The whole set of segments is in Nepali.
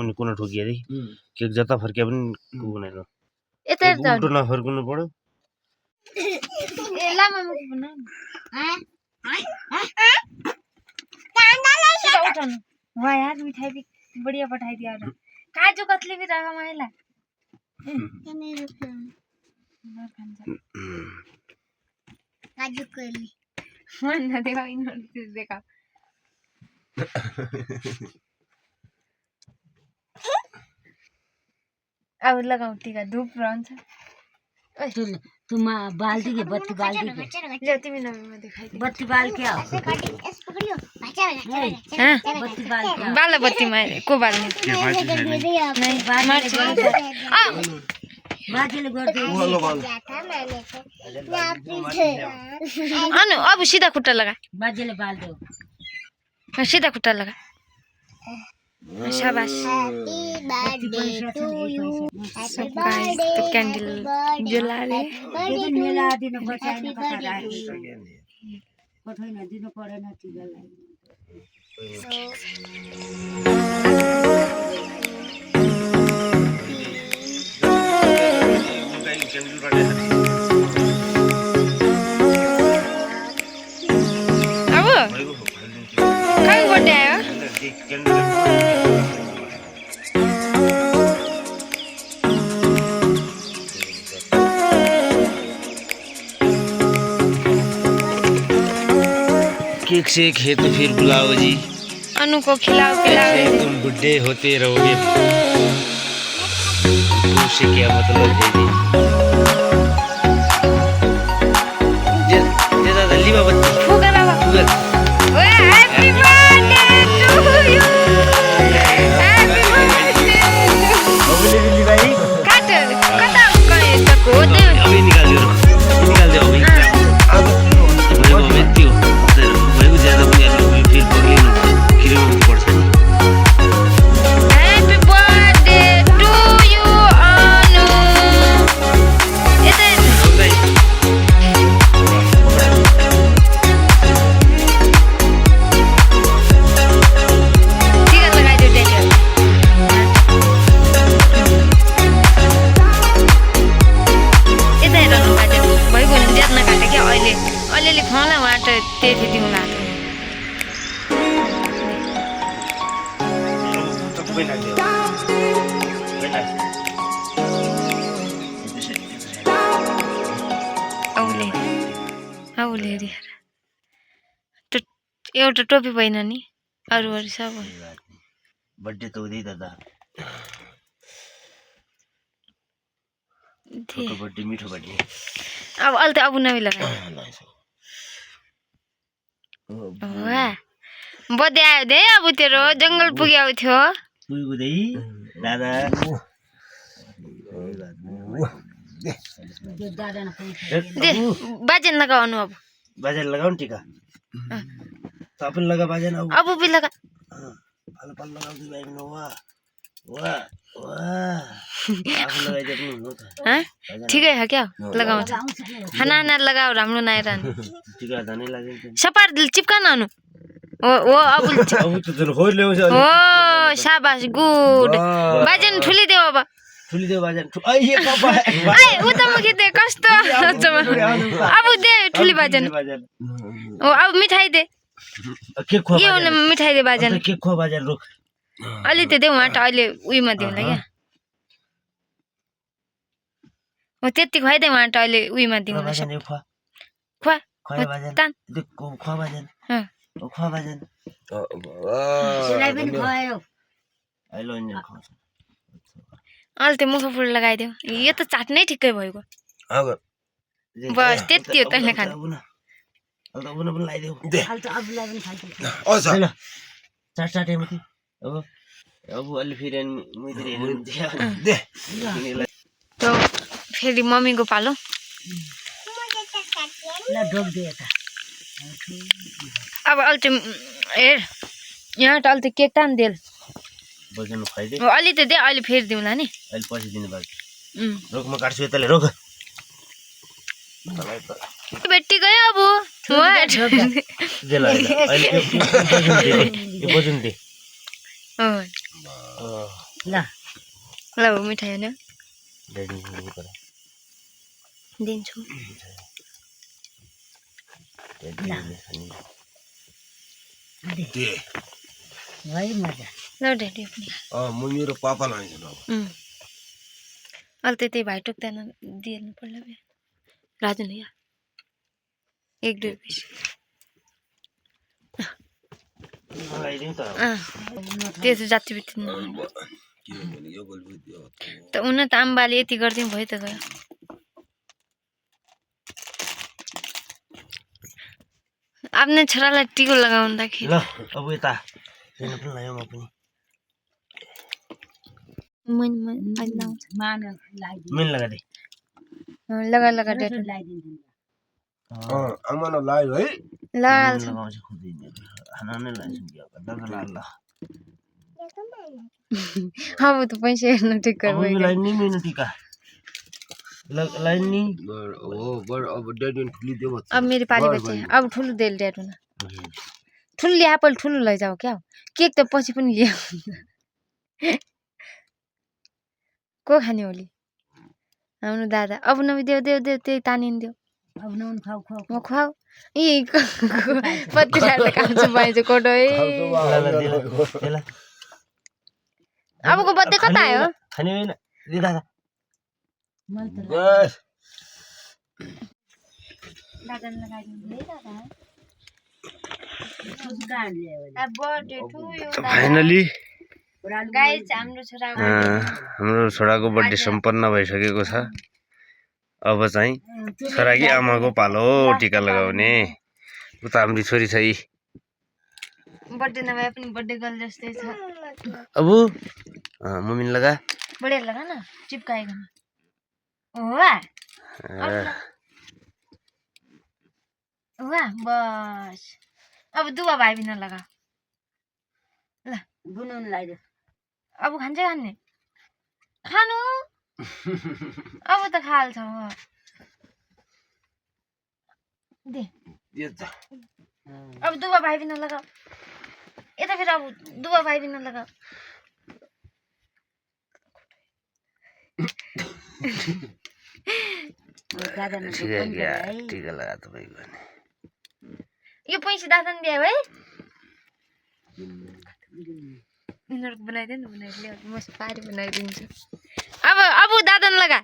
उनी कुन ठोकिए रे केक जता फर्के पनि कुनै न यता हेर्दा उल्टो नफर्कुनु पर्यो ए लामा मुख बना सीधा उठाउनु वाह यार मिठाई भी बढ़िया पठाई दिया और काजू कतली भी रखा महिला काजू कतली मन ना देखा इन्होंने देखा अब लगाऊ टीका धूप रहन्छ तुम बाल्टी के बत्ती बाल्टी के ले तिमी नमी में दिखाई दे बत्ती बाल के आओ हां बत्ती बाल के बाल बत्ती में को बाल्ने नहीं बाल मार्च बाजेले गर्दै अनु अब सीधा खुट्टा लगा बाजेले बाल दो सीधा खुट्टा लगा शाबाश तो कैंडल जला रहे मेला दिन बचाइन कथा राखी कठैन दिनु परेन टिकालाई अब कहाँ बर्थडे आयो केक से खेत फिर बुलाओ जी अनु को खिलाओ पिलाओ तुम बुढ़े होते रहोगे उससे क्या मतलब है जी जे दादा लीवा बत्ती फुगा बाबा ओए happy birthday to you happy birthday अबले ली भाई काट कता कहे तको दे अभी निकाल दो अभी अब मैं बेटी हूं मैं ज्यादा बुझा फिर पगली किलो पड़छ happy birthday to you Anu ठीक है लगा दो डेट यता हेर्नु बाटे भइगयो नि ज्यादा नकाटे क्या अहिले अलिअलि खुवाउला वाट त्यति दिउँला औले औले रे एउटा टोपी भएन नि अरू सब बर्थडे तो हुँदै दादा छोटो बर्थडे मिठो बर्थडे अब अहिले त अब नमी लगा वाह बर्थडे आयो दे अब तेरो जंगल पुग्यो थियो पुग्दै दादा दे बाजन लगाउनु अब बाजेन लगाऊ नि टीका तपाईं लगा बाजेन अब भी लगा पालो पालो लगाउँदै भाइ न वाह वाह वाह आफू लगाइदिनु हुनु त हाँ ठिकै हो क्या लगाउँछ खाना लगाओ राम्रो नआइरहनु टीका धनै लाग्यो सपार दिल चिपका नहुनु ओ अब अब त जन खोइ ल्याउँछ ओ शाबाश गुड बाजन ठुली देऊ अब ठुली देऊ बाजेन ए पापा आइ उता मुखी दे कस्तो अब दे ठुली बाजन ओ अब मिठाई दे के खो के हुन मिठाई दे बाजन के खो बाजेन रुक अलि त देऊ माट अहिले उइमा दिउँला क्या म त्यति खुवाइदे माट अहिले उइमा दिउँला बाजेन खो खुवा खो बाजेन तान खो बाजेन खो बाजेन सिलाई पनि खुवायो अहिले नि खो अहिले त मुख फुल लगाइदेऊ यो त चाट्नै ठिकै भएको बस त्यति हो तैँले खानु अब उन पनि लाइदेऊ हाल त अबुलाई पनि खान्छ ओ छ ल चाट चाटे मति अब अलि फेरि मैले हेर्नु दे त फेरि मम्मीको पालो ल ढोक दे यता अब अहिले हेर यहाँ त अहिले त केक तान देल बजाउनु खुवाइदे अलि त दे अहिले फेरि दिउँला नि अहिले पछि दिनु बाँकी रोक म काट्छु यताले रोक बेटी गयो अब दे ल अहिले बजाउनु दे ल ल हो मिठाई होइन दिन्छु है मजा ल ड्याडी पनि म मेरो पापालाई लान्छु अहिले त्यही भाइ टोक्दैन दिनु पर्ला बे राजु नै 1-2 रुपियाँ त्यसो जाति बित्नु किनभने यो बलबुत त उन त आम्बाले यति गर्दिन् भयो त गयो आफ्नै छोरालाई टिको लगाउँदाखेरि ल अब यता हेर्नु पनि लाग्यो म पनि मन अहिले लाउँछ मान लगाइदिनु मेन लगा दे लगा लगा ड्याडी लगाइदिन्छु आमालाई लाग्यो है लगाल्छ लगाउँछ खुदै खाना नै लान्छु दादा ल अब त पैसा हेर्नु ठिक अब भयो लाइन नि मेनु टिका लाइन नि हो बर अब ड्याडी ठुली देव अब मेरो पाली बच्चे अब ठुलो देल ड्याडु न ठुलो ल्या पहिला ठुलो लैजाऊ क्या केक त पछि पनि ल्या को खाने होली हाम्रो दादा अब नबी देऊ देऊ देऊ त्यही तानिन्देऊ अब नुन खाऊ खाऊ म खुवाऊ यी पत्ती सार्दा खान्छु पाइन्छ कोटो है अबको बर्थडे कता आयो खाने होइन दे दादा बस दादाले लगाइदिनु है दादा कहाँ ल्यायो birthday to you finally guys हाम्रो छोराको हाम्रो छोराको बर्थडे सम्पन्न भइसकेको छ अब चाहिँ छोराकी आमाको पालो टिका लगाउने उता हाम्रो छोरी छ यी बर्थडे नभए पनि बर्थडे गर्ल जस्तै छ अब मम्मी लगा बढिया लगा न चिपकाएको वाह वाह बस अब दुवा भाइ बिना लगा ल बुनुन लगाइदियो अब खान्छ खाने खानु अब त खाल्छ दे अब दुवा भाइ बिना लगा यता फेरि अब दुवा भाइ बिना लगा टिका लगा तपाईँको यो पैसा दादा दिए है यिनीहरूको बनाइदियो नि बनाइदियो म पारी बनाइदिन्छु अब दादा लगा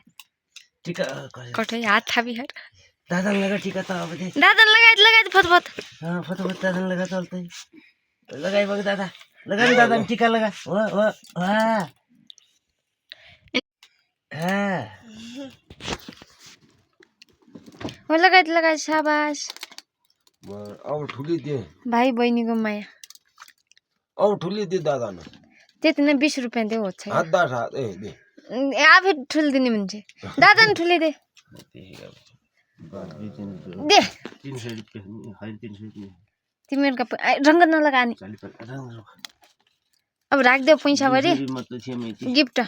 टिका कठै हात थापिहार दादा लगा टिका त अब दे दादा लगाइदियो फतफत फटाफट दादा लगा चल्दै लगाइ बग दादा लगा नि दादा टिका लगा हो लगाइ शाबाश अब ठुली दे भाइ बहिनीको माया अब ठुली दे दादा न त्यति नै 20 रुपैयाँ देऊ होछ हात दाट हात ए दे आफै ठुल दिने मान्छे दादा नि ठुले दे दे 300 रुपैयाँ 300 तिमीहरुका रंग नलगा नि अब राख दे पैसा भरि गिफ्ट